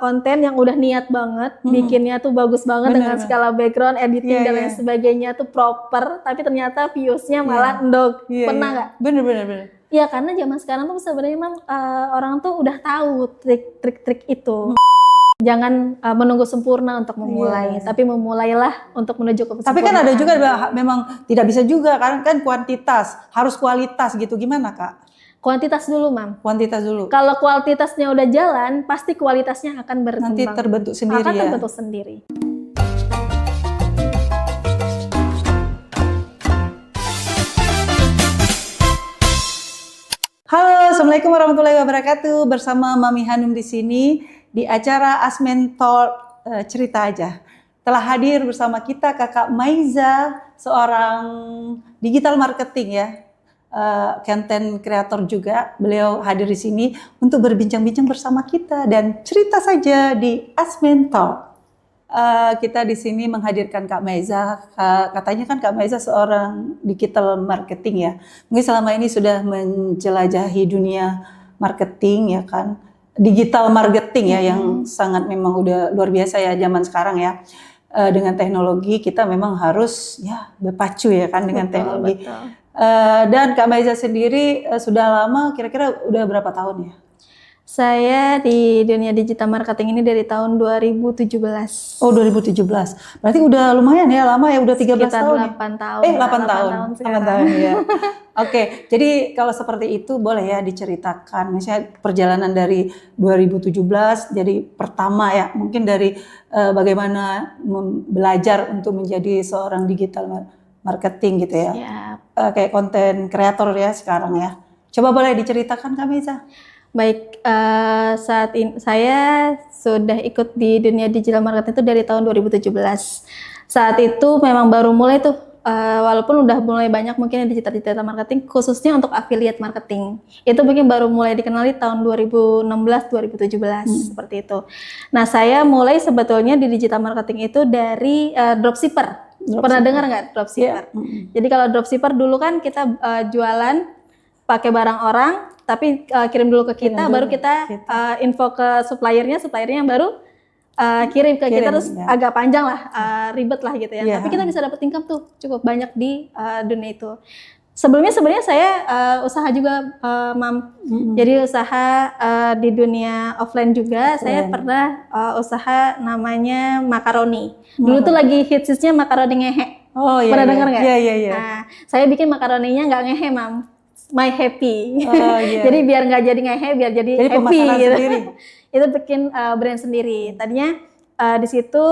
konten yang udah niat banget, bikinnya tuh bagus banget dengan skala background, editing dan lain sebagainya tuh proper, tapi ternyata viewsnya malah endog. Pernah nggak? Bener. Iya, karena zaman sekarang tuh sebenarnya memang orang tuh udah tahu trik-trik itu. Jangan menunggu sempurna untuk memulai, tapi memulailah untuk menuju ke kesempurnaan. Tapi kan ada juga memang tidak bisa juga kan kuantitas, harus kualitas gitu. Gimana Kak? Kuantitas dulu, Mam. Kuantitas dulu. Kalau kualitasnya udah jalan, pasti kualitasnya akan berkembang. Nanti terbentuk sendiri akan terbentuk sendiri. Halo, assalamualaikum warahmatullahi wabarakatuh. Bersama Mami Hanum di sini di acara Asmen Talk Cerita Aja. Telah hadir bersama kita Kakak Maiza, seorang digital marketing ya. Content creator juga. Beliau hadir di sini untuk berbincang-bincang bersama kita dan cerita saja di Asmen Talk. Kita di sini menghadirkan Kak Maiza. Katanya kan Kak Maiza seorang digital marketing ya. Mungkin selama ini sudah menjelajahi dunia marketing ya kan. Digital marketing ya yang sangat memang udah luar biasa ya zaman sekarang ya. Dengan teknologi kita memang harus ya berpacu ya kan dengan teknologi. Betul. Dan Kak Maiza sendiri sudah lama, kira-kira udah berapa tahun ya? Saya di dunia digital marketing ini dari tahun 2017. Oh 2017, berarti udah lumayan ya, lama ya, udah 13 sekitar tahun 8 tahun. 8 tahun ya. Oke, jadi kalau seperti itu boleh ya diceritakan, misalnya perjalanan dari 2017, jadi pertama ya, mungkin dari bagaimana belajar untuk menjadi seorang digital marketing gitu ya. Kayak konten kreator ya sekarang ya. Coba boleh diceritakan Kak Maiza? Baik, saat ini saya sudah ikut di dunia digital marketing itu dari tahun 2017. Saat itu memang baru mulai tuh, walaupun udah mulai banyak mungkin digital marketing, khususnya untuk affiliate marketing. Itu mungkin baru mulai dikenali tahun 2016-2017 seperti itu. Nah, saya mulai sebetulnya di digital marketing itu dari dropshipper. Pernah dengar nggak dropshipper? Jadi kalau dropshipper dulu kan kita jualan pakai barang orang, tapi kirim dulu ke kita, baru kita info ke suppliernya yang baru kirim ke kita, terus agak panjang lah, ribet lah gitu ya. Tapi kita bisa dapat income tuh cukup banyak di dunia itu. Sebelumnya sebenarnya saya usaha juga, Mam. Jadi usaha di dunia offline juga. Saya pernah usaha namanya makaroni. Dulu tuh lagi hitsnya makaroni ngehe. Oh iya. Pernah dengar nggak? Iya. Nah, saya bikin makaroninya nggak ngehe, Mam. My happy. Iya. Jadi biar nggak jadi ngehe, biar jadi happy gitu. Sendiri. Itu bikin brand sendiri. Tadinya di situ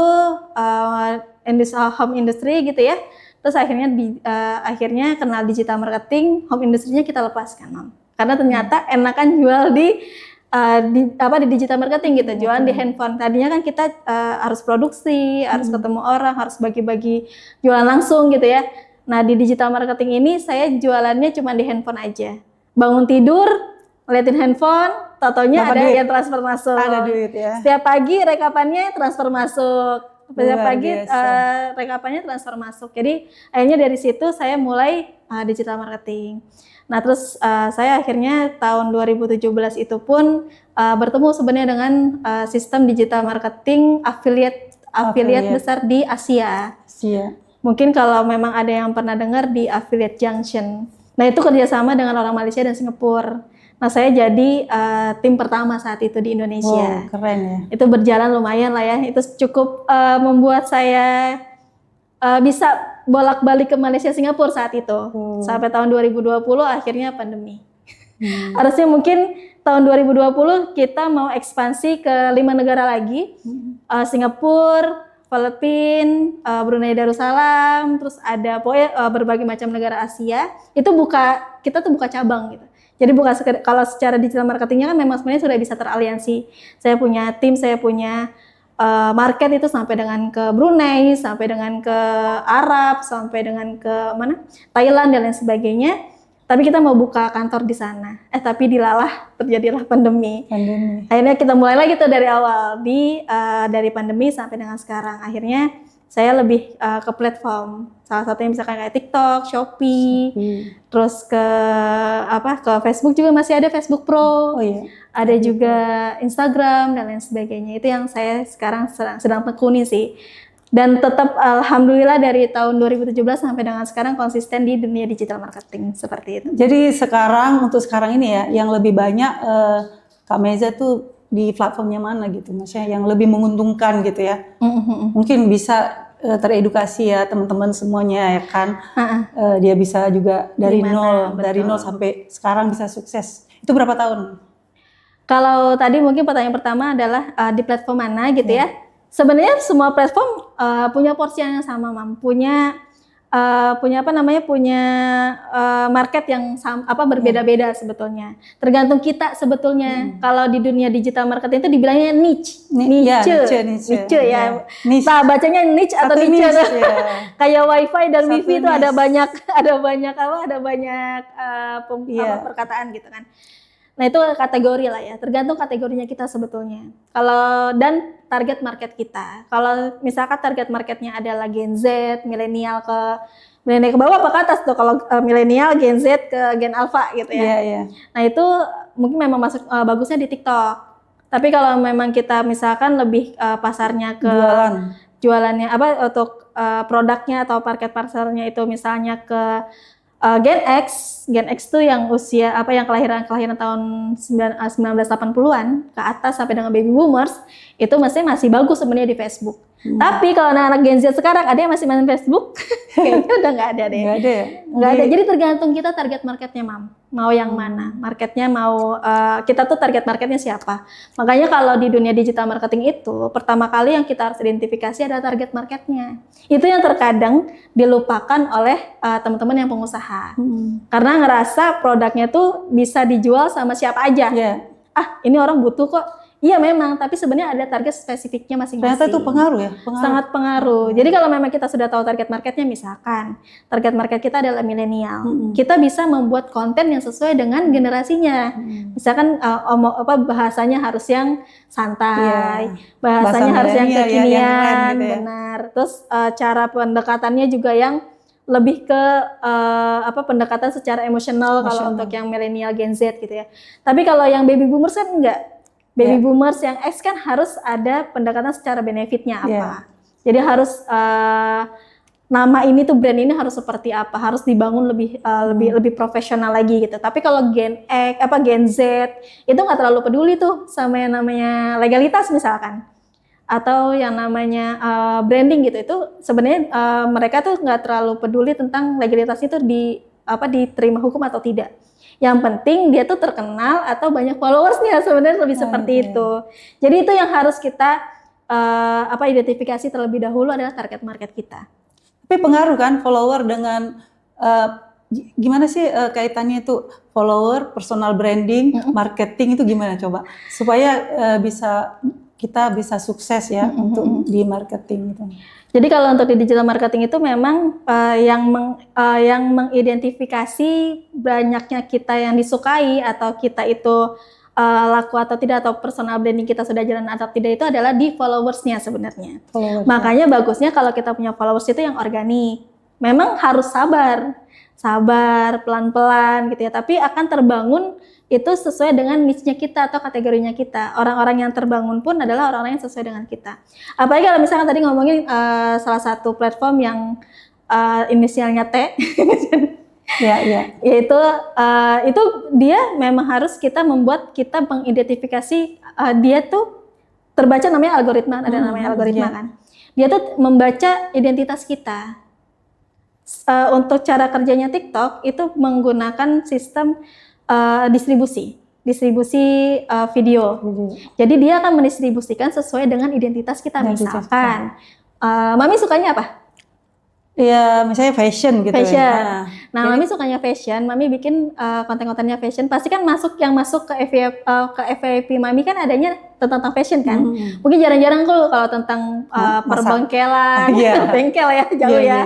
home industry gitu ya. Terus akhirnya kenal digital marketing, home industry-nya kita lepaskan, Mam. Karena ternyata enakan jual di digital marketing gitu, jualan di handphone. Tadinya kan kita harus produksi, harus ketemu orang, harus bagi-bagi jualan langsung gitu ya. Nah, di digital marketing ini saya jualannya cuma di handphone aja. Bangun tidur, ngeliatin handphone, totonya ada yang transfer masuk. Ada duit ya. Setiap pagi rekapannya transfer masuk. Setiap pagi rekapannya transfer masuk. Jadi akhirnya dari situ saya mulai digital marketing. Nah, terus saya akhirnya tahun 2017 itu pun bertemu sebenarnya dengan sistem digital marketing affiliate besar di Asia. Mungkin kalau memang ada yang pernah dengar di Affiliate Junction. Nah, itu kerjasama dengan orang Malaysia dan Singapura. Nah, saya jadi tim pertama saat itu di Indonesia. Wow, keren ya. Itu berjalan lumayan lah ya. Itu cukup membuat saya bisa bolak-balik ke Malaysia Singapura saat itu. Sampai tahun 2020 akhirnya pandemi. Harusnya mungkin tahun 2020 kita mau ekspansi ke 5 negara lagi. Singapura, Filipina, Brunei Darussalam, terus ada berbagai macam negara Asia. Itu kita tuh buka cabang gitu. Jadi bukan kalau secara digital marketingnya kan memang sebenarnya sudah bisa teraliansi. Saya punya tim, saya punya market itu sampai dengan ke Brunei, sampai dengan ke Arab, sampai dengan ke Thailand dan lain sebagainya. Tapi kita mau buka kantor di sana. Tapi terjadilah pandemi. Akhirnya kita mulai lagi tuh dari awal dari pandemi sampai dengan sekarang. Akhirnya saya lebih ke platform. Salah satunya misalkan kayak TikTok, Shopee, terus ke Facebook juga masih ada Facebook Pro. Oh iya. Ada juga Instagram dan lain sebagainya. Itu yang saya sekarang sedang tekuni sih. Dan tetap alhamdulillah dari tahun 2017 sampai dengan sekarang konsisten di dunia digital marketing seperti itu. Jadi untuk sekarang ini ya, yang lebih banyak Kak Maiza tuh di platformnya mana gitu, maksudnya yang lebih menguntungkan gitu ya. Mungkin bisa teredukasi ya teman-teman semuanya ya kan. Dia bisa juga dari nol sampai sekarang bisa sukses. Itu berapa tahun? Kalau tadi mungkin pertanyaan pertama adalah di platform mana gitu ya. Sebenarnya semua platform punya porsi yang sama, Mam. Punya market yang berbeda-beda sebetulnya. Tergantung kita sebetulnya. Kalau di dunia digital marketing itu dibilangnya niche ya. Nah, bacanya niche atau niche. Kayak wifi dan wifi itu ada banyak perkataan gitu kan. Nah, itu kategori lah ya, tergantung kategorinya kita sebetulnya. Dan target market kita. Kalau misalkan target marketnya adalah Gen Z, milenial ke bawah apa ke atas tuh, kalau milenial, Gen Z ke Gen Alpha gitu ya. Nah, itu mungkin memang masuk bagusnya di TikTok. Tapi kalau memang kita misalkan lebih pasarnya ke jualannya untuk produknya atau market pasarnya itu misalnya ke Gen X tuh yang usia yang kelahiran tahun 1980-an ke atas sampai dengan baby boomers, itu masih bagus sebenarnya di Facebook. Tapi kalau anak-anak Gen Z sekarang ada yang masih main Facebook, kayaknya udah nggak ada deh. Nggak ada. Jadi tergantung kita target marketnya, Mam. Mau yang mana? Marketnya kita tuh target marketnya siapa? Makanya kalau di dunia digital marketing itu pertama kali yang kita harus identifikasi adalah target marketnya. Itu yang terkadang dilupakan oleh teman-teman yang pengusaha. Karena ngerasa produknya tuh bisa dijual sama siapa aja. Ini orang butuh kok. Iya memang, tapi sebenarnya ada target spesifiknya masing-masing. Ternyata itu pengaruh ya? Sangat pengaruh. Jadi kalau memang kita sudah tahu target marketnya, misalkan target market kita adalah milenial, kita bisa membuat konten yang sesuai dengan generasinya. Misalkan bahasanya harus yang santai, bahasanya harus yang kekinian, benar. Terus cara pendekatannya juga yang lebih ke pendekatan secara emosional kalau untuk yang milenial Gen Z gitu ya. Tapi kalau yang baby boomers kan enggak. Baby boomers yang X kan harus ada pendekatan secara benefitnya apa. Jadi harus nama ini tuh, brand ini harus seperti apa, harus dibangun lebih profesional lagi gitu. Tapi kalau Gen Z itu nggak terlalu peduli tuh sama yang namanya legalitas misalkan, atau yang namanya branding gitu. Itu sebenarnya mereka tuh nggak terlalu peduli tentang legalitas itu diterima hukum atau tidak. Yang penting dia tuh terkenal atau banyak followersnya, sebenarnya lebih seperti itu. Jadi itu yang harus kita identifikasi terlebih dahulu adalah target market kita. Tapi pengaruh kan follower dengan gimana sih kaitannya itu follower, personal branding, marketing itu gimana coba supaya kita bisa sukses ya untuk di marketing itu. Jadi kalau untuk di digital marketing itu memang yang mengidentifikasi banyaknya kita yang disukai atau kita itu laku atau tidak, atau personal branding kita sudah jalan atau tidak, itu adalah di followersnya sebenarnya. Makanya bagusnya kalau kita punya followers itu yang organik. Memang harus sabar, pelan-pelan gitu ya. Tapi akan terbangun itu sesuai dengan niche-nya kita atau kategorinya kita. Orang-orang yang terbangun pun adalah orang-orang yang sesuai dengan kita. Apalagi kalau misalkan tadi ngomongin salah satu platform yang inisialnya T, yaitu itu dia memang harus kita mengidentifikasi dia tuh terbaca, namanya algoritma, ada namanya algoritma kan. Dia tuh membaca identitas kita. Untuk cara kerjanya TikTok itu menggunakan sistem distribusi video. Jadi dia akan mendistribusikan sesuai dengan identitas kita. Misalkan Mami sukanya apa? Ya misalnya fashion gitu. Nah, Mami sukanya fashion, Mami bikin konten-kontennya fashion, pasti kan masuk ke FYP Mami kan adanya tentang fashion kan. Mungkin jarang-jarang kalau tentang perbengkelan, bengkel ya, jauh ya.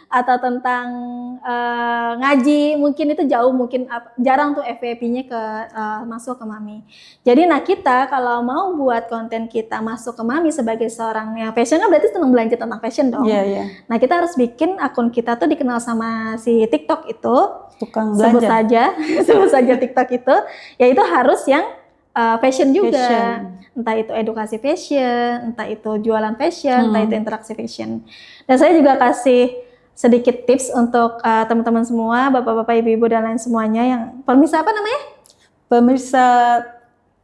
atau tentang ngaji, mungkin itu jauh, mungkin jarang tuh FYP-nya masuk ke Mami. Jadi nah kita kalau mau buat konten kita masuk ke Mami sebagai seorang yang fashion kan berarti senang belanja tentang fashion dong. Nah kita harus bikin akun kita tuh dikenal sama si TikTok itu, tukang belanja. sebut saja TikTok itu, yaitu harus yang fashion juga. Entah itu edukasi fashion, entah itu jualan fashion, entah itu interaksi fashion. Dan saya juga kasih sedikit tips untuk teman-teman semua, bapak-bapak, ibu-ibu dan lain semuanya yang pemirsa apa namanya? Pemirsa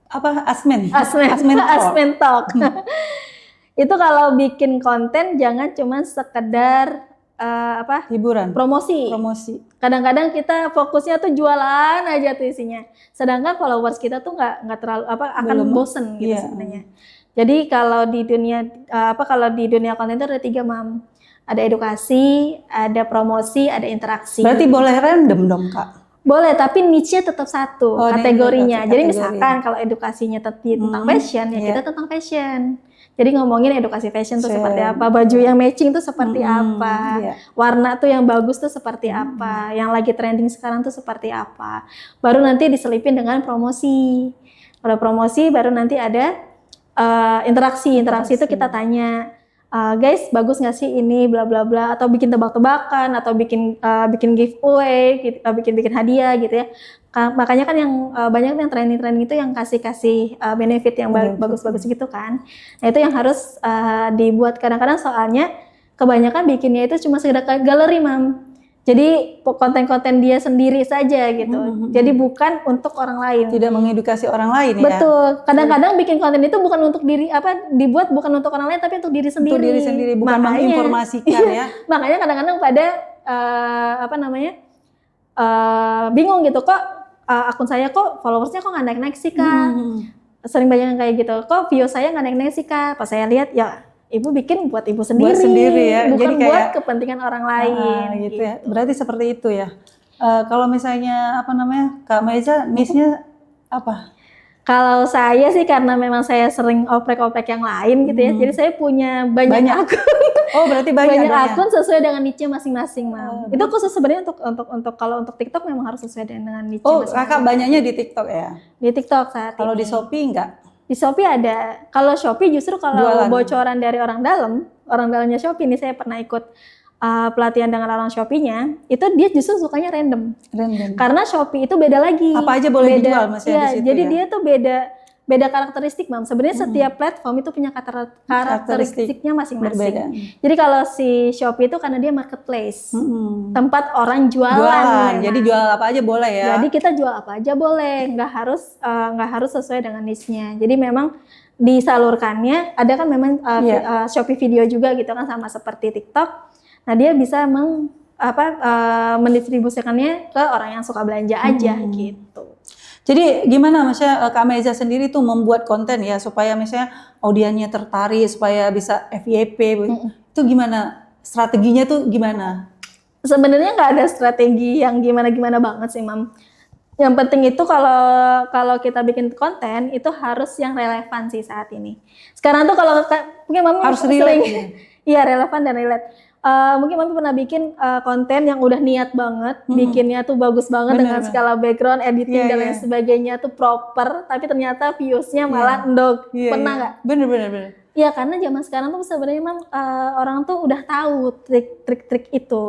apa? Asmen Talk. Itu kalau bikin konten jangan cuma sekedar hiburan, promosi. Kadang-kadang kita fokusnya tuh jualan aja tuh isinya. Sedangkan followers kita tuh nggak terlalu akan bosen gitu sebenarnya. Jadi kalau di dunia konten itu ada 3 Mam. Ada edukasi, ada promosi, ada interaksi. Berarti boleh random dong Kak? Boleh, tapi niche-nya tetap satu kategorinya. Jadi misalkan kalau edukasinya tentang fashion, ya kita tentang fashion. Jadi ngomongin edukasi fashion tuh seperti apa, baju yang matching tuh seperti apa, warna tuh yang bagus tuh seperti apa, yang lagi trending sekarang tuh seperti apa. Baru nanti diselipin dengan promosi. Kalau promosi baru nanti ada interaksi itu kita tanya, guys bagus nggak sih ini bla bla bla, atau bikin tebak-tebakan, atau bikin giveaway, gitu, bikin hadiah gitu ya. Makanya kan yang banyak yang trending itu yang kasih benefit yang bagus-bagus gitu kan. Nah itu yang harus dibuat. Kadang-kadang soalnya kebanyakan bikinnya itu cuma sekedar galeri Mam. Jadi konten-konten dia sendiri saja gitu. Jadi bukan untuk orang lain. Tidak mengedukasi orang lain ya. Betul. Kadang-kadang bikin konten itu bukan untuk dibuat bukan untuk orang lain tapi untuk diri sendiri. Untuk diri sendiri, bukan menginformasikan ya. Makanya kadang-kadang pada bingung gitu, kok akun saya kok followersnya kok nggak naik-naik sih Kak. Sering banyak yang kayak gitu. Kok view saya nggak naik-naik sih Kak. Pas saya lihat ya ibu bikin buat ibu sendiri. Ya. Bukan jadi buat kepentingan orang lain. Gitu ya. Berarti seperti itu ya. Kalau misalnya Kak Maiza, niche-nya apa? Kalau saya sih karena memang saya sering oprek-oprek yang lain gitu ya. Jadi saya punya banyak akun. Oh, berarti banyak akun sesuai dengan niche masing-masing, Mam. Itu khusus sebenarnya untuk kalau untuk TikTok memang harus sesuai dengan niche masing-masing. Kakak banyaknya di TikTok ya? Di TikTok saat kalau ini. Di Shopee enggak? Di Shopee ada. Kalau Shopee justru kalau bocoran dari orang dalamnya Shopee nih, saya pernah ikut pelatihan dengan orang Shopee-nya, itu dia justru sukanya random. Karena Shopee itu beda lagi. Apa aja boleh dijual Mas ya, di situ jadi ya? dia tuh beda karakteristik, Mam. Sebenarnya setiap platform itu punya karakteristiknya masing-masing. Jadi kalau si Shopee itu karena dia marketplace, tempat orang jualan. Jadi jual apa aja boleh ya. Jadi kita jual apa aja boleh, nggak harus sesuai dengan niche-nya. Jadi memang disalurkannya ada kan memang Shopee video juga gitu kan, sama seperti TikTok. Nah dia bisa mendistribusikannya ke orang yang suka belanja aja gitu. Jadi gimana Kak Maiza sendiri tuh membuat konten ya supaya misalnya audiennya tertarik, supaya bisa FYP itu gimana? Strateginya tuh gimana? Sebenarnya nggak ada strategi yang gimana-gimana banget sih Mam. Yang penting itu kalau kita bikin konten itu harus yang relevan sih saat ini. Sekarang tuh kalau mungkin Mami harus relate. Iya relevan dan relate. Mungkin Mami pernah bikin konten yang udah niat banget, bikinnya tuh bagus banget dengan skala background, editing dan lain sebagainya tuh proper, tapi ternyata viewsnya malah endog. Pernah nggak? Bener. Iya karena zaman sekarang tuh sebenarnya orang tuh udah tahu trik-trik itu.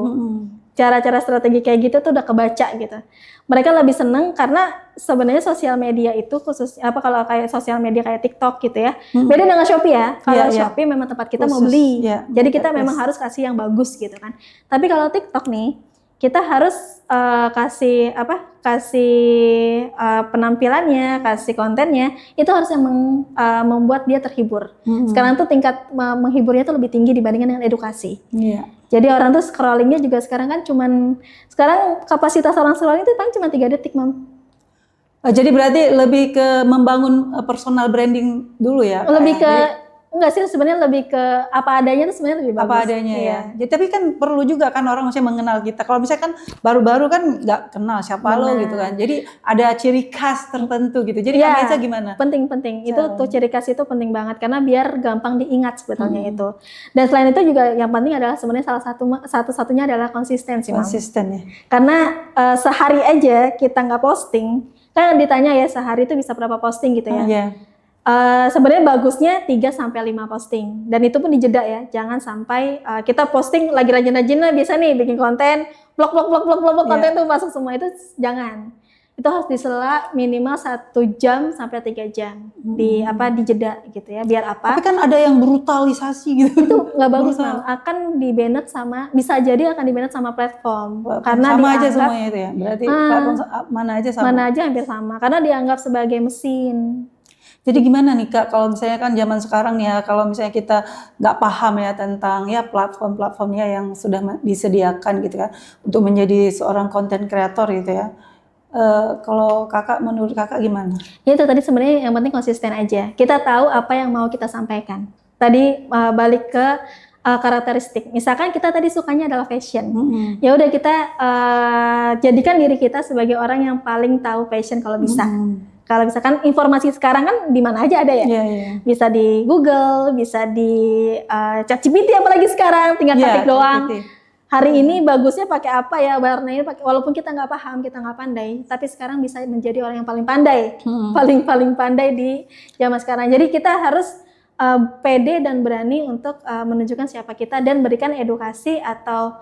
Cara-cara strategi kayak gitu tuh udah kebaca gitu. Mereka lebih seneng karena sebenarnya sosial media itu khusus kalau kayak sosial media kayak TikTok gitu ya. Beda dengan Shopee ya. Kalau Shopee memang tempat kita mau beli. Jadi kita memang harus kasih yang bagus gitu kan. Tapi kalau TikTok nih kita harus kasih penampilannya, kasih kontennya itu harus yang membuat dia terhibur. Sekarang tuh tingkat menghiburnya tuh lebih tinggi dibandingkan dengan edukasi. Jadi orang tuh scrollingnya juga sekarang kan sekarang kapasitas orang scrolling itu paling cuma 3 detik, Mam. Jadi berarti lebih ke membangun personal branding dulu ya? Lebih ke Enggak sih, sebenarnya lebih ke apa adanya tuh sebenarnya lebih bagus. Apa adanya Iya. ya. Jadi tapi kan perlu juga kan orang maksudnya mengenal kita. Kalau misalnya kan baru-baru kan nggak kenal siapa lo Benar. gitu kan. Jadi ada ciri khas tertentu gitu. Jadi Iya, Kak Maiza gimana? penting. Itu Cara- tuh ciri khas itu penting banget karena biar gampang diingat sebetulnya itu. Dan selain itu juga yang penting adalah sebenarnya satu-satunya adalah konsistensi, Mam. Konsisten ya. Karena sehari aja kita nggak posting, kan ditanya ya sehari itu bisa berapa posting gitu ya. Iya. Sebenarnya bagusnya 3-5 posting, dan itu pun dijeda ya, jangan sampai kita posting lagi rajin-rajinnya biasa nih bikin konten, vlog konten tuh masuk semua, itu jangan. Itu harus disela minimal 1 jam sampai 3 jam dijeda gitu ya, biar apa? Tapi kan ada yang brutalisasi gitu. Itu nggak bagus, Mam. Akan di-banned bisa jadi akan di-banned sama platform. Karena sama aja dianggap semuanya itu ya. Berarti platform mana aja sama. mana aja hampir sama, karena dianggap sebagai mesin. Jadi gimana nih Kak, kalau misalnya kan zaman sekarang nih ya, kalau misalnya kita nggak paham ya tentang ya platform-platformnya yang sudah disediakan gitu kan, untuk menjadi seorang content creator gitu ya. Kalau Kakak, menurut Kakak gimana? Ya itu tadi sebenarnya yang penting konsisten aja. Kita tahu apa yang mau kita sampaikan. Tadi balik ke karakteristik. Misalkan kita tadi sukanya adalah fashion. Ya udah kita jadikan diri kita sebagai orang yang paling tahu fashion kalau bisa. Kalau misalkan informasi sekarang kan di mana aja ada ya. Bisa di Google, bisa di ChatGPT apalagi sekarang, tinggal ketik doang. Hari ini bagusnya pakai apa ya, warnanya pakai, walaupun kita nggak paham, kita nggak pandai, tapi sekarang bisa menjadi orang yang paling pandai, paling pandai di zaman sekarang. Jadi kita harus pede dan berani untuk menunjukkan siapa kita dan berikan edukasi atau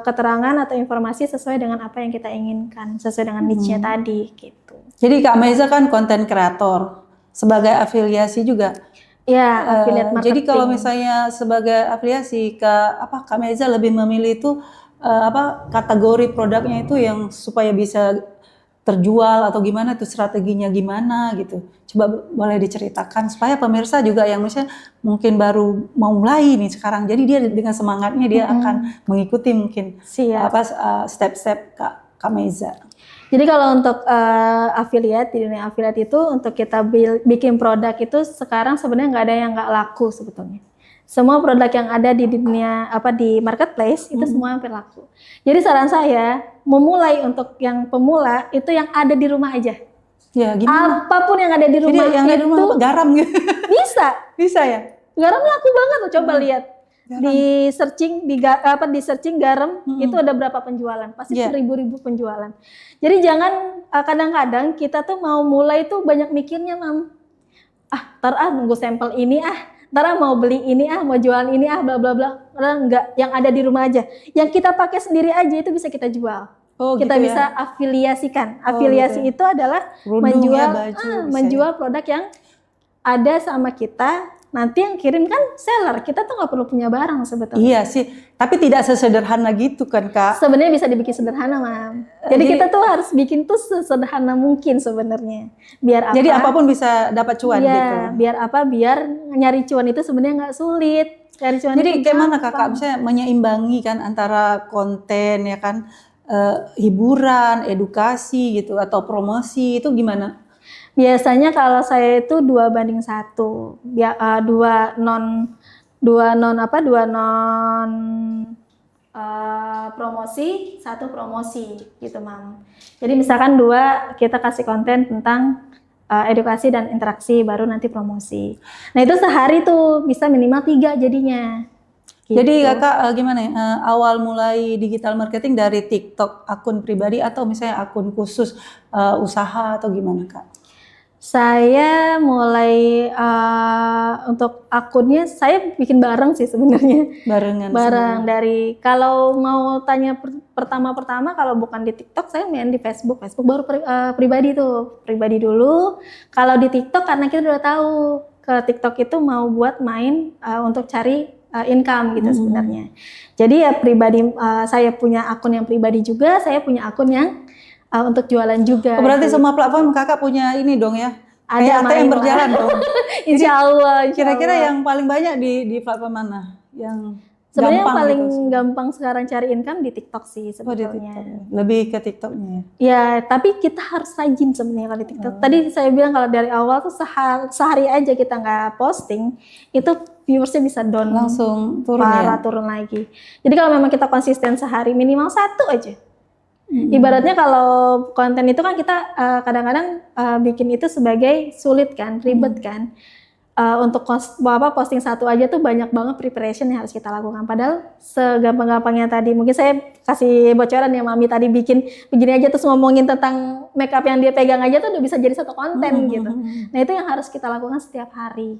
keterangan atau informasi sesuai dengan apa yang kita inginkan, sesuai dengan niche-nya tadi gitu. Jadi Kak Maiza kan konten kreator, sebagai afiliasi juga. Ya, affiliate marketing. Jadi kalau misalnya sebagai afiliasi Kak Maiza lebih memilih itu kategori produknya itu yang supaya bisa terjual atau gimana tuh, strateginya gimana gitu. Coba boleh diceritakan supaya pemirsa juga yang misalnya mungkin baru mau mulai nih sekarang. Jadi dia dengan semangatnya dia akan mengikuti mungkin step-step Kak Maiza. Jadi kalau untuk affiliate, di dunia affiliate itu untuk kita bikin produk itu sekarang sebenarnya nggak ada yang nggak laku sebetulnya. Semua produk yang ada di dunia di marketplace itu semua hampir laku. Jadi saran saya memulai untuk yang pemula itu yang ada di rumah aja. Ya, gimana? Apapun yang ada di rumah. Jadi yang ada di rumah garam gitu. Bisa ya? Garam laku banget tuh, coba lihat. Di searching garam itu ada berapa penjualan, pasti ribu-ribu penjualan. Jadi jangan kadang-kadang kita tuh mau mulai tuh banyak mikirnya, Mam. Ntar nunggu sampel ini ntar mau beli ini mau jualan ini bla bla bla. Enggak, yang ada di rumah aja. Yang kita pakai sendiri aja itu bisa kita jual. Kita gitu bisa afiliasikan. Afiliasi itu adalah menjual produk yang ada sama kita. Nanti yang kirim kan seller, kita tuh nggak perlu punya barang sebetulnya. Iya sih, tapi tidak sesederhana gitu kan Kak. Sebenarnya bisa dibikin sederhana, Mam. Jadi kita tuh harus bikin tuh sesederhana mungkin sebenarnya. Biar apa? Jadi apapun bisa dapat cuan gitu. Biar apa? Biar nyari cuan itu sebenarnya nggak sulit. Cari cuan. Jadi kayak mana Kakak misalnya menyeimbangi kan antara konten ya kan, hiburan, edukasi gitu atau promosi itu gimana? Biasanya kalau saya itu 2:1, dua non promosi, 1 promosi gitu, Mam. Jadi misalkan 2 kita kasih konten tentang edukasi dan interaksi, baru nanti promosi. Nah itu sehari tuh bisa minimal 3 jadinya. Gitu. Jadi Kakak gimana ya, awal mulai digital marketing dari TikTok akun pribadi atau misalnya akun khusus usaha atau gimana Kak? Saya mulai untuk akunnya saya bikin bareng sih sebenarnya. Bareng dari kalau mau tanya pertama kalau bukan di TikTok saya main di Facebook baru pribadi dulu. Kalau di TikTok karena kita udah tahu ke TikTok itu mau buat main untuk cari income gitu sebenarnya. Jadi ya pribadi saya punya akun yang pribadi juga, saya punya akun yang untuk jualan juga. Berarti semua platform Kakak punya ini dong ya? Ada ATM berjalan dong. Insya Allah. Kira-kira yang paling banyak di platform mana? Yang Sebenarnya yang paling gitu. gampang sekarang cari income di TikTok sih Oh, di sebetulnya. TikTok. Lebih ke TikToknya ya. Ya, tapi kita harus rajin sebenarnya kalau di TikTok. Tadi saya bilang kalau dari awal tuh sehari aja kita nggak posting, itu viewersnya bisa down Langsung turun parah, ya. turun lagi. Jadi kalau memang kita konsisten sehari minimal 1 aja. Ibaratnya kalau konten itu kan kita kadang-kadang bikin itu sebagai sulit kan, ribet kan. Untuk posting 1 aja tuh banyak banget preparation yang harus kita lakukan. Padahal segampang-gampangnya tadi, mungkin saya kasih bocoran ya, Mami tadi bikin begini aja terus ngomongin tentang makeup yang dia pegang aja tuh udah bisa jadi 1 konten gitu. Nah itu yang harus kita lakukan setiap hari.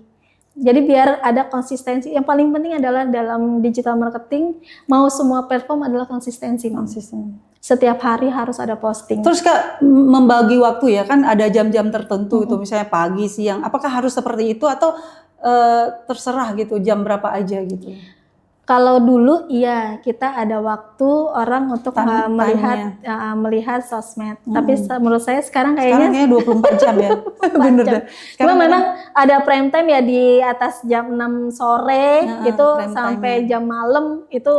Jadi biar ada konsistensi. Yang paling penting adalah dalam digital marketing, mau semua platform adalah konsistensi. Konsisten. Setiap hari harus ada posting. Terus Kak membagi waktu ya, kan ada jam-jam tertentu itu, misalnya pagi, siang. Apakah harus seperti itu atau terserah gitu jam berapa aja gitu? Kalau dulu iya kita ada waktu orang untuk melihat sosmed. Tapi menurut saya sekarang kayaknya 24 jam ya. Bener deh. Cuma memang ada prime time ya di atas jam 6 sore itu sampai jam malam itu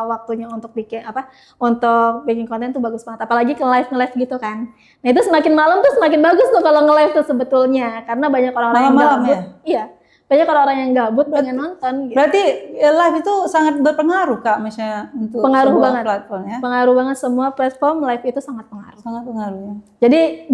waktunya untuk bikin konten tuh bagus banget. Apalagi ke live gitu kan. Nah itu semakin malam tuh semakin bagus tuh kalau nge-live tuh sebetulnya, karena banyak orang-orang yang gabut. Ya? Iya. Banyak orang-orang yang gabut pengen nonton gitu. Berarti live itu sangat berpengaruh Kak, misalnya untuk sebuah platform ya? Pengaruh banget, semua platform live itu sangat pengaruh. Sangat pengaruh ya. Jadi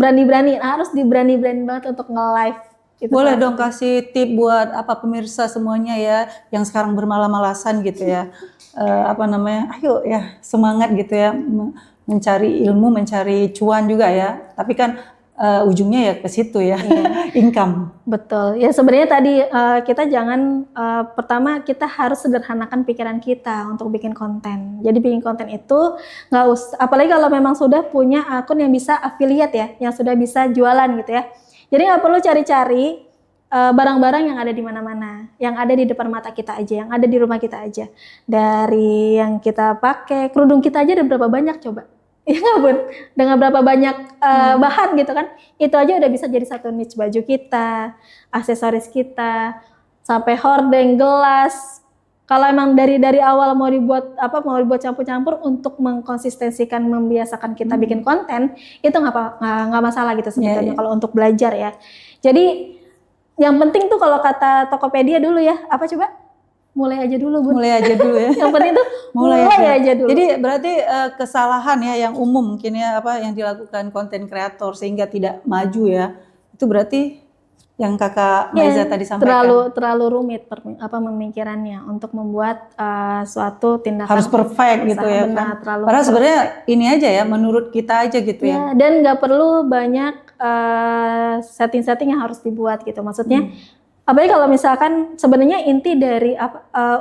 harus diberani-berani banget untuk nge-live. Boleh dong kasih tip buat pemirsa semuanya ya, yang sekarang bermalas-malasan gitu ya. Ayo ya semangat gitu ya, mencari ilmu, mencari cuan juga ya. Tapi kan ujungnya ya ke situ ya, income. Betul. Ya sebenarnya tadi kita jangan pertama kita harus sederhanakan pikiran kita untuk bikin konten. Jadi bikin konten itu nggak usah, apalagi kalau memang sudah punya akun yang bisa affiliate ya, yang sudah bisa jualan gitu ya. Jadi nggak perlu cari-cari barang-barang yang ada di mana-mana, yang ada di depan mata kita aja, yang ada di rumah kita aja. Dari yang kita pakai, kerudung kita aja ada berapa banyak coba? Ya nggak Bun? Dengan berapa banyak bahan gitu kan, itu aja udah bisa jadi satu niche baju kita, aksesoris kita, sampai hordeng, gelas. Kalau emang dari awal mau dibuat campur-campur untuk mengkonsistensikan, membiasakan kita bikin konten, itu nggak masalah gitu sebetulnya kalau untuk belajar ya. Jadi yang penting tuh kalau kata Tokopedia dulu ya, apa coba? Mulai aja dulu Bun. Mulai aja dulu ya. Yang penting tuh mulai aja dulu. Jadi berarti kesalahan ya yang umum mungkin ya yang dilakukan konten kreator sehingga tidak maju ya. Itu berarti yang Kakak Maiza tadi sampaikan. Terlalu rumit pemikirannya untuk membuat suatu tindakan harus perfect gitu ya kan. Padahal sebenarnya ini aja ya, menurut kita aja gitu ya. Dan nggak perlu banyak setting-setting yang harus dibuat gitu. Maksudnya apalagi kalau misalkan sebenarnya inti dari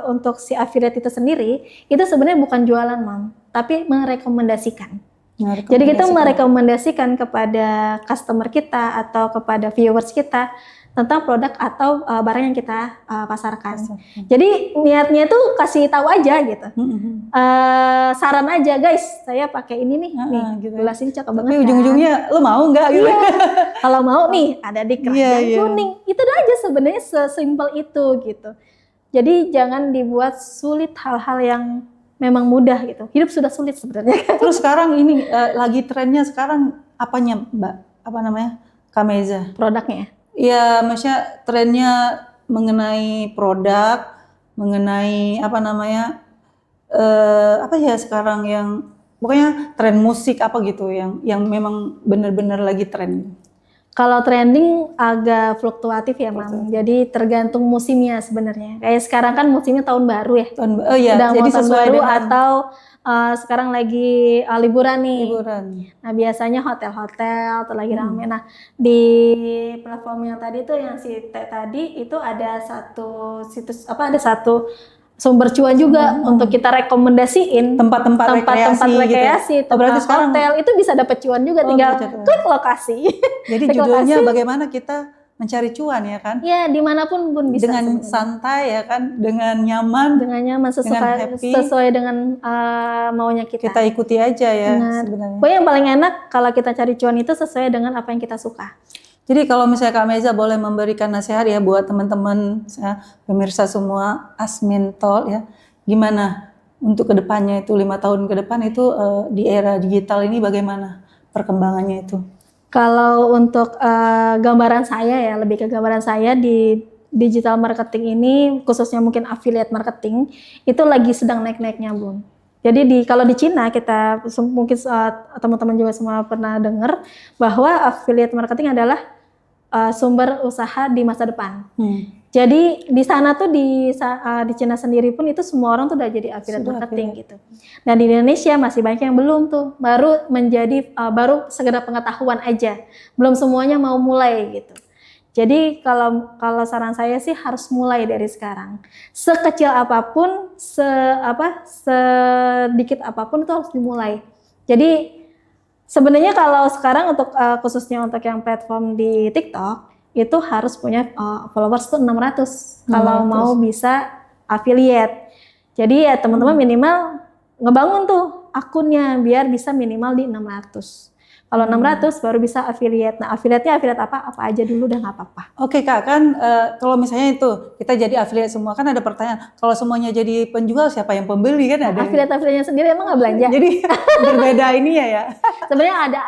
untuk si affiliate itu sendiri itu sebenarnya bukan jualan tapi merekomendasikan. Jadi kita merekomendasikan kepada customer kita atau kepada viewers kita tentang produk atau barang yang kita pasarkan. Jadi niatnya itu kasih tahu aja gitu. Saran aja guys, saya pakai ini nih, gitu. gelas ini cakep banget. Tapi ujung-ujungnya lo mau nggak gitu? Kalau mau nih ada di keranjang kuning. Itu aja sebenarnya sesimpel itu gitu. Jadi jangan dibuat sulit hal-hal yang memang mudah gitu. Hidup sudah sulit sebenarnya. Terus sekarang ini lagi trennya sekarang apanya Mbak? Kak Maiza? Produknya ya? Iya, maksudnya trennya mengenai produk, mengenai sekarang yang pokoknya tren musik gitu yang memang benar-benar lagi tren. Kalau trending agak fluktuatif ya Mam. Jadi tergantung musimnya sebenarnya. Kayak sekarang kan musimnya tahun baru ya. Sedang jadi tahun baru atau sekarang lagi liburan nih. Nah biasanya hotel-hotel tuh lagi rame. Nah di platform yang tadi tuh yang si tadi itu ada satu situs ada satu sumber cuan juga untuk kita rekomendasiin tempat-tempat rekreasi gitu. Berarti sekarang hotel itu bisa dapat cuan juga, tinggal klik lokasi. Jadi judulnya bagaimana kita mencari cuan ya kan? Ya dimanapun pun bisa. Dengan santai ya kan, dengan nyaman sesuai dengan maunya kita. Kita ikuti aja ya sebenarnya. Pokoknya yang paling enak kalau kita cari cuan itu sesuai dengan apa yang kita suka. Jadi kalau misalnya Kak Maiza boleh memberikan nasihat ya buat teman-teman pemirsa semua Asmin Talk ya, Gimana untuk kedepannya itu 5 tahun ke depan itu di era digital ini bagaimana perkembangannya itu? Kalau untuk gambaran saya ya, lebih ke gambaran saya di digital marketing ini, khususnya mungkin affiliate marketing, itu lagi sedang naik-naiknya, Bun. Jadi kalau di Cina kita mungkin teman-teman juga semua pernah dengar bahwa affiliate marketing adalah sumber usaha di masa depan. Jadi di sana tuh di Cina sendiri pun itu semua orang tuh udah jadi affiliate marketing gitu. Dan di Indonesia masih banyak yang belum tuh, baru baru sekedar pengetahuan aja, belum semuanya mau mulai gitu. Jadi kalau saran saya sih harus mulai dari sekarang. Sekecil apapun, sedikit apapun itu harus dimulai. Jadi sebenarnya kalau sekarang untuk khususnya untuk yang platform di TikTok itu harus punya followers tuh 600 kalau mau bisa affiliate. Jadi ya teman-teman minimal ngebangun tuh akunnya biar bisa minimal di 600. Kalau 600 baru bisa affiliate. Nah, affiliate-nya affiliate apa aja dulu udah nggak apa-apa. Oke Kak, kan kalau misalnya itu kita jadi affiliate semua, kan ada pertanyaan, kalau semuanya jadi penjual siapa yang pembeli kan ada. Affiliate-nya sendiri emang nggak belanja. Jadi berbeda ini ya. Sebenarnya ada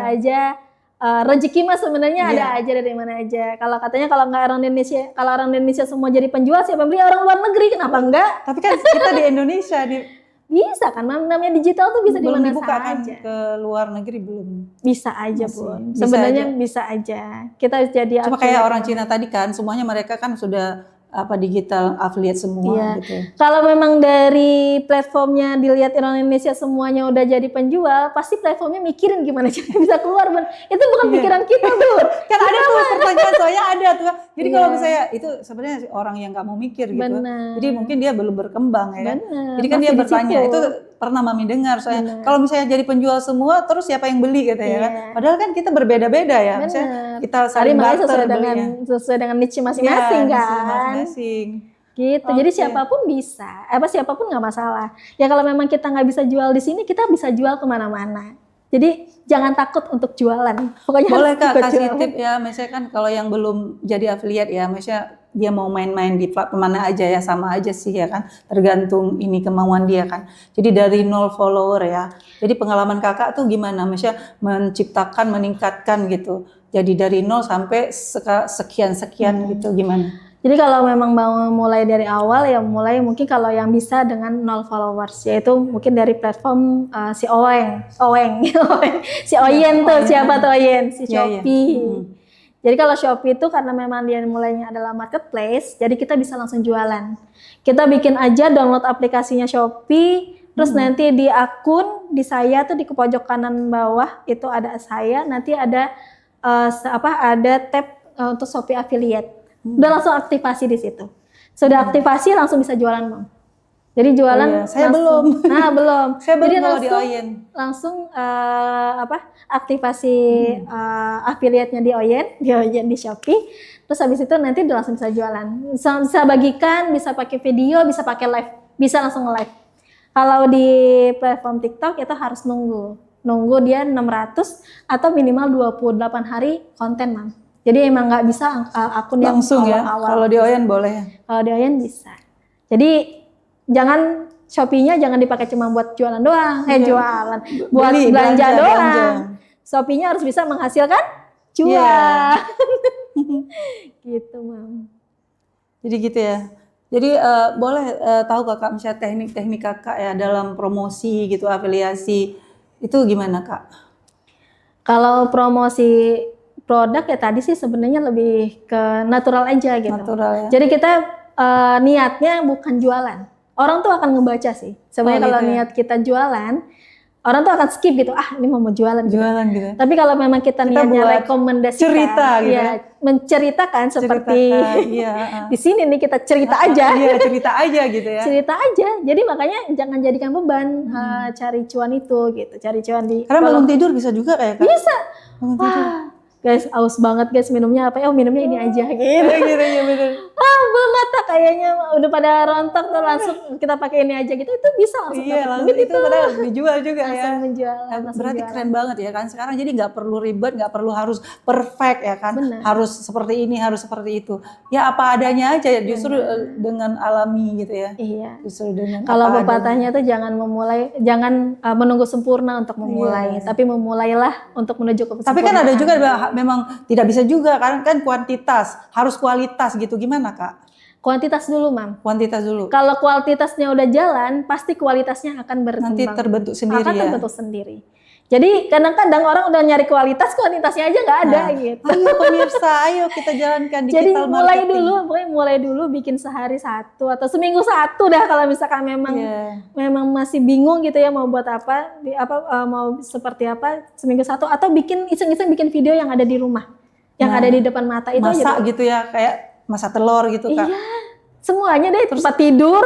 aja rezeki mas sebenarnya ada aja dari mana aja. Kalau katanya kalau orang Indonesia semua jadi penjual, siapa beli? Orang luar negeri, kenapa enggak? Tapi kan kita di Indonesia bisa kan, namanya digital tuh bisa di mana saja. Kan ke luar negeri belum. Bisa aja Bun. Sebenarnya bisa aja. Kita jadi cuma kayak orang Cina tadi kan, semuanya mereka kan sudah digital affiliate semua gitu. Kalau memang dari platformnya dilihat orang Indonesia semuanya udah jadi penjual, pasti platformnya mikirin gimana caranya bisa keluar, Bun. Itu bukan pikiran kita tuh. Kan ada tuh pertanyaan soalnya ada tuh. Jadi kalau misalnya itu sebenarnya orang yang nggak mau mikir gitu. Jadi mungkin dia belum berkembang ya kan. Jadi kan dia bertanya, itu pernah Mami dengar soalnya. Kalau misalnya jadi penjual semua, terus siapa yang beli gitu ya kan. Padahal kan kita berbeda-beda ya. Misalnya kita saling barter sesuai dengan niche masing-masing kan. Gitu. Jadi siapapun bisa. Siapapun nggak masalah. Ya kalau memang kita nggak bisa jual di sini, kita bisa jual kemana-mana. Jadi jangan takut untuk jualan. Pokoknya boleh Kak kasih tip ya. Misalnya kan kalau yang belum jadi affiliate ya, misalnya dia mau main-main di platform mana aja ya, sama aja sih ya kan. Tergantung ini kemauan dia kan. Jadi dari 0 follower ya. Jadi pengalaman Kakak tuh gimana? Misalnya menciptakan, meningkatkan gitu. Jadi dari 0 sampai sekian-sekian gitu gimana? Jadi kalau memang mau mulai dari awal ya mulai mungkin kalau yang bisa dengan 0 followers, yaitu mungkin dari platform si Owen, si Oyen tuh siapa tuh Oyen, si Shopee. Jadi kalau Shopee itu karena memang dia mulainya adalah marketplace, jadi kita bisa langsung jualan. Kita bikin aja download aplikasinya Shopee, terus nanti di akun di saya tuh di pojok kanan bawah itu ada saya, nanti ada ada tab untuk Shopee affiliate. Udah langsung aktivasi di situ. Sudah aktivasi langsung bisa jualan, Bang. Jadi jualan saya langsung, belum. Nah, belum. Saya jadi belum di Oyen. Langsung aktivasi affiliate-nya di Oyen di Shopee. Terus habis itu nanti udah langsung bisa jualan. Bisa bagikan, bisa pakai video, bisa pakai live, bisa langsung live. Kalau di platform TikTok itu harus nunggu dia 600 atau minimal 28 hari konten, Mam. Jadi emang nggak bisa akun yang langsung awal-awal. Kalau di Oyen boleh. Kalau di Oyen bisa. Jadi jangan Shopee-nya jangan dipakai cuma buat jualan doang, jualan, buat belanja doang. Shopee-nya harus bisa menghasilkan cuan. Gitu, Mam. Jadi gitu ya. Jadi boleh tahu Kakak misalnya teknik-teknik Kakak ya dalam promosi gitu, afiliasi. Itu gimana, Kak? Kalau promosi produk ya tadi sih sebenarnya lebih ke natural aja gitu. Natural ya. Jadi kita niatnya bukan jualan. Orang tuh akan ngebaca sih. Sebenarnya kalau niat kita jualan, orang tuh akan skip gitu. Ini mau jualan gitu. Tapi kalau memang kita niatnya rekomendasikan, cerita gitu. Ya, menceritakan seperti di sini nih kita cerita aja. Iya, cerita aja gitu ya. Cerita aja. Jadi makanya jangan jadikan beban cari cuan itu gitu. Cari cuan di. Karena bangun tidur bisa juga kayak Kak. Bisa. Bangun tidur. Guys, aus banget guys minumnya apa? Minumnya ini aja gitu. Iya bener. Belum mata kayaknya udah pada rontok tuh langsung kita pakai ini aja gitu, itu bisa langsung Iya, dapat langsung duit itu padahal dijual juga ya. langsung menjual. Nah, langsung berarti jualan. keren banget ya kan sekarang, jadi nggak perlu ribet, nggak perlu harus perfect ya kan, Benar. harus seperti ini, harus seperti itu. Ya apa adanya aja, justru dengan alami gitu ya. Iya. Justru dengan Kalau apa adanya. pepatahnya tuh jangan menunggu sempurna untuk memulai, tapi memulailah untuk menuju ke Tapi kan kesempurnaan. ada juga memang tidak bisa juga kan kuantitas, harus kualitas gitu. Gimana Kak? Kuantitas dulu, Mam. Kuantitas dulu. Kalau kualitasnya udah jalan, pasti kualitasnya akan berkembang. Nanti terbentuk sendiri akan ya. terbentuk sendiri. Jadi kadang-kadang orang udah nyari kualitas, kuantitasnya aja nggak ada gitu. Ayo pemirsa, ayo kita jalankan Jadi digital mulai marketing. dulu, pokoknya mulai dulu bikin sehari satu atau seminggu satu dah kalau misalkan memang masih bingung gitu ya mau buat apa, mau seperti apa, seminggu satu atau bikin iseng-iseng bikin video yang ada di rumah, yang ada di depan mata itu aja. Masak gitu ya, kayak masak telur gitu Kak. Iya, semuanya deh, tempat tidur,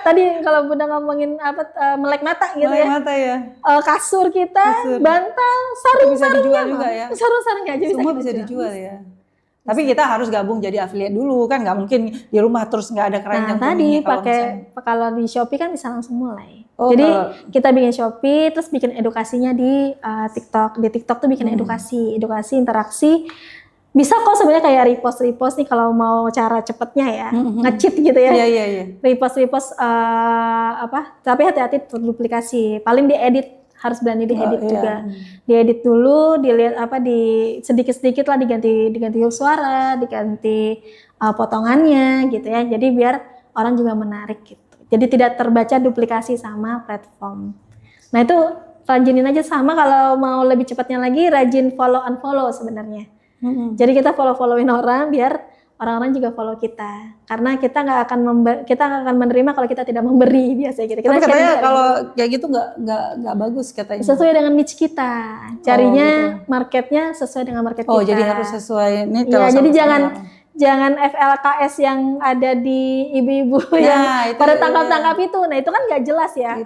tadi kalau Bunda ngomongin melek mata gitu Melek ya. mata ya. Kasur kita, bantal, Bisa dijual juga ya. Sarung-sarungnya aja Semua bisa dijual ya. Tapi kita harus gabung jadi affiliate dulu kan, nggak mungkin di rumah terus nggak ada keranjang. Nah tadi kalau di Shopee kan bisa langsung mulai. Oh, jadi kita bikin Shopee, terus bikin edukasinya di TikTok. Di TikTok tuh bikin edukasi interaksi. Bisa kok sebenarnya kayak repost nih kalau mau cara cepetnya ya, nge-cheat gitu ya. Iya. Repost tapi hati-hati terduplikasi. Paling diedit, harus berani diedit juga. Diedit dulu, dilihat di sedikit-sedikit lah diganti suara, diganti potongannya gitu ya. Jadi biar orang juga menarik gitu. Jadi tidak terbaca duplikasi sama platform. Nah itu rajinin aja, sama kalau mau lebih cepatnya lagi rajin follow unfollow sebenarnya. Jadi kita follow-followin orang biar orang-orang juga follow kita. Karena kita nggak akan menerima kalau kita tidak memberi biasanya gitu. Tapi katanya kalau kayak gitu nggak bagus katanya. Sesuai dengan niche kita. Carinya marketnya sesuai dengan market kita. Oh, jadi harus sesuai ini. Iya, jadi jangan FLKS yang ada di ibu-ibu yang pada tangkap-tangkap itu. Nah, itu kan nggak jelas ya.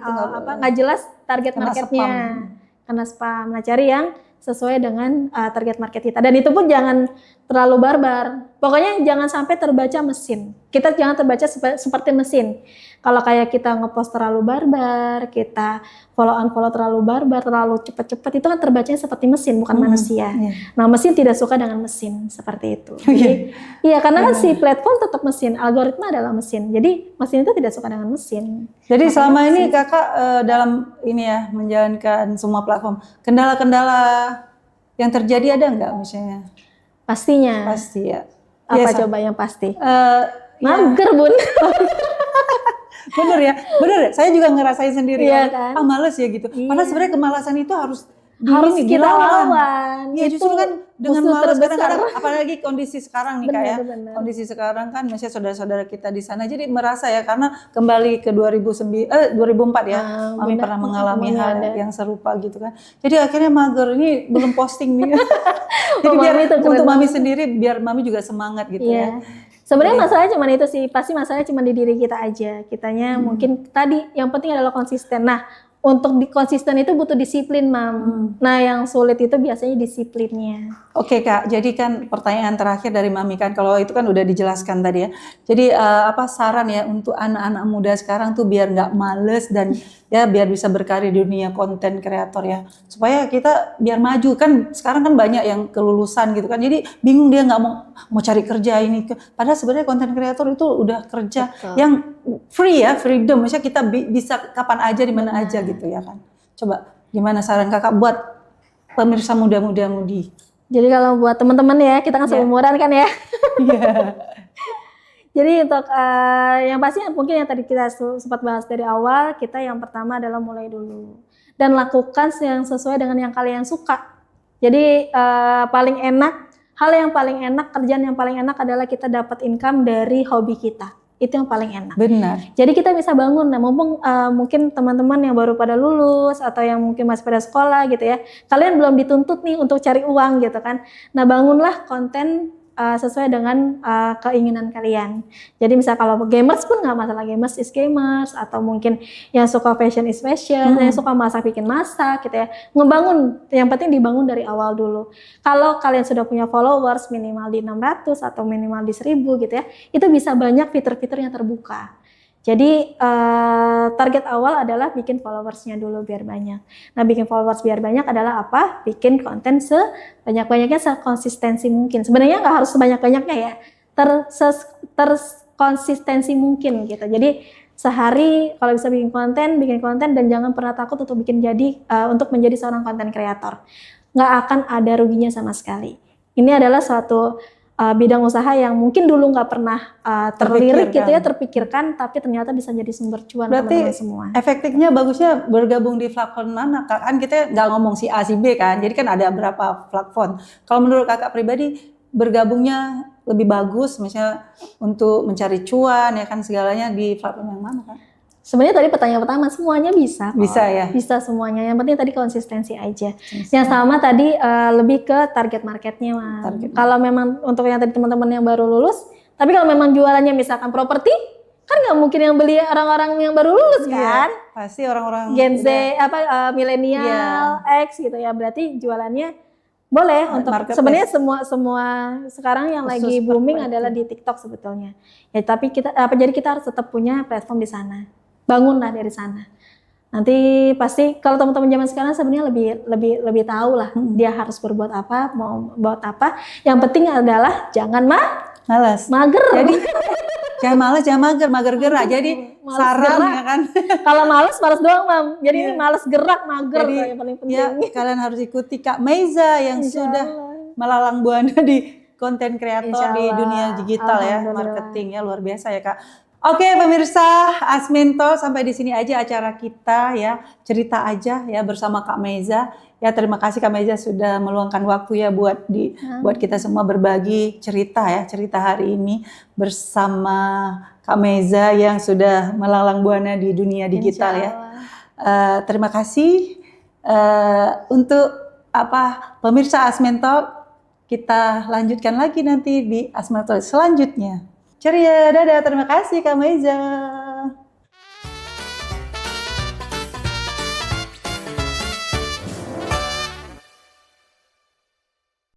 Nggak jelas target marketnya. Kena spam. Nah, cari yang sesuai dengan target market kita. Dan itu pun jangan terlalu barbar. Pokoknya jangan sampai terbaca mesin. Kita jangan terbaca seperti mesin. Kalau kayak kita ngepost terlalu barbar, kita follow terlalu barbar, terlalu cepat-cepat, itu kan terbacanya seperti mesin, bukan manusia. Nah, mesin tidak suka dengan mesin seperti itu. Jadi, iya, karena kan si platform tetap mesin, algoritma adalah mesin. Jadi mesin itu tidak suka dengan mesin. Jadi selama ini Kakak dalam ini ya menjalankan semua platform, kendala-kendala yang terjadi ada nggak misalnya? Pastinya. Pasti ya. Apa coba yang pasti? Mager Bun. Bener ya. Saya juga ngerasain sendiri. Iya, kan? Males ya gitu. Padahal sebenarnya kemalasan itu harus kita lawan. Ya justru kan dengan malas kadang-kadang, apalagi kondisi sekarang nih Kak ya. Kondisi sekarang kan masih saudara-saudara kita di sana. Jadi merasa ya, karena kembali ke 2004 ya, Mami pernah mengalami hal yang serupa gitu kan. Jadi akhirnya mager, ini belum posting nih. Jadi biar untuk Mami sendiri, biar Mami juga semangat gitu ya. Sebenarnya masalahnya cuma itu sih, pasti masalahnya cuma di diri kita aja. Kitanya mungkin tadi yang penting adalah konsisten. Nah, untuk konsisten itu butuh disiplin, Mam. Nah, yang sulit itu biasanya disiplinnya. Oke Kak, jadi kan pertanyaan terakhir dari Mami kan, kalau itu kan udah dijelaskan tadi ya. Jadi apa saran ya untuk anak-anak muda sekarang tuh biar nggak males dan ya biar bisa berkarir di dunia konten kreator ya. Supaya kita biar maju, kan sekarang kan banyak yang kelulusan gitu kan. Jadi bingung dia nggak mau cari kerja ini. Padahal sebenarnya konten kreator itu udah kerja yang free ya, freedom. Maksudnya kita bisa kapan aja di mana aja gitu ya kan. Coba gimana saran Kakak buat pemirsa muda-mudi? Jadi kalau buat teman-teman ya, kita kan seumuran kan ya. Jadi untuk yang pasti mungkin yang tadi kita sempat bahas dari awal, kita yang pertama adalah mulai dulu. Dan lakukan yang sesuai dengan yang kalian suka. Jadi hal yang paling enak, kerjaan yang paling enak adalah kita dapat income dari hobi kita. Itu yang paling enak. Benar. Jadi kita bisa bangun, nah mumpung mungkin teman-teman yang baru pada lulus atau yang mungkin masih pada sekolah gitu ya, kalian belum dituntut nih untuk cari uang gitu kan. Nah bangunlah konten sesuai dengan keinginan kalian. Jadi misal kalau gamers pun nggak masalah, gamers is gamers, atau mungkin yang suka fashion is fashion, yang suka masak bikin masak gitu ya. Ngebangun, yang penting dibangun dari awal dulu. Kalau kalian sudah punya followers minimal di 600 atau minimal di 1000 gitu ya, itu bisa banyak fitur-fitur yang terbuka. Jadi target awal adalah bikin followersnya dulu biar banyak. Nah, bikin followers biar banyak adalah apa? Bikin konten sebanyak-banyaknya, sekonsistensi mungkin. Sebenarnya nggak harus sebanyak-banyaknya ya, terkonsistensi mungkin gitu. Jadi sehari kalau bisa bikin konten dan jangan pernah takut untuk untuk menjadi seorang konten kreator. Nggak akan ada ruginya sama sekali. Ini adalah suatu bidang usaha yang mungkin dulu nggak pernah terlirik gitu ya, terpikirkan, tapi ternyata bisa jadi sumber cuan teman-teman semua. Efektifnya bagusnya bergabung di platform mana? Kan kita nggak ngomong si A si B kan, jadi kan ada berapa platform. Kalau menurut kakak pribadi bergabungnya lebih bagus, misalnya untuk mencari cuan ya kan segalanya di platform yang mana kan? Sebenarnya tadi pertanyaan pertama semuanya bisa. Bisa ya? Bisa semuanya. Yang penting tadi konsistensi aja. Yang sama tadi lebih ke target marketnya, Mas. Kalau memang untuk yang tadi teman-teman yang baru lulus, tapi kalau memang jualannya misalkan properti, kan nggak mungkin yang beli orang-orang yang baru lulus kan? Pasti orang-orang Gen Z, milenial, X gitu ya. Berarti jualannya boleh untuk sebenarnya semua sekarang yang lagi booming adalah di TikTok sebetulnya. Ya tapi jadi kita harus tetap punya platform di sana. Bangunlah dari sana. Nanti pasti kalau teman-teman zaman sekarang sebenarnya lebih tahu lah dia harus berbuat apa, mau buat apa. Yang penting adalah jangan mager. Jadi jangan malas, jangan mager gerak. Jadi saran ya kan. Kalau malas doang, Mam. Jadi ini malas gerak, mager yang paling penting. Ya, kalian harus ikuti Kak Maiza yang sudah melalang buana di konten kreator di dunia digital ya, marketing ya, luar biasa ya Kak. Oke pemirsa, Asmentor sampai di sini aja acara kita ya, cerita aja ya bersama Kak Maiza. Ya terima kasih Kak Maiza sudah meluangkan waktu ya buat kita semua berbagi cerita ya, cerita hari ini bersama Kak Maiza yang sudah melalang buana di dunia digital ya. Terima kasih untuk pemirsa Asmentor, kita lanjutkan lagi nanti di Asmentor selanjutnya. Ceria, dadah, terima kasih Kak Maiza.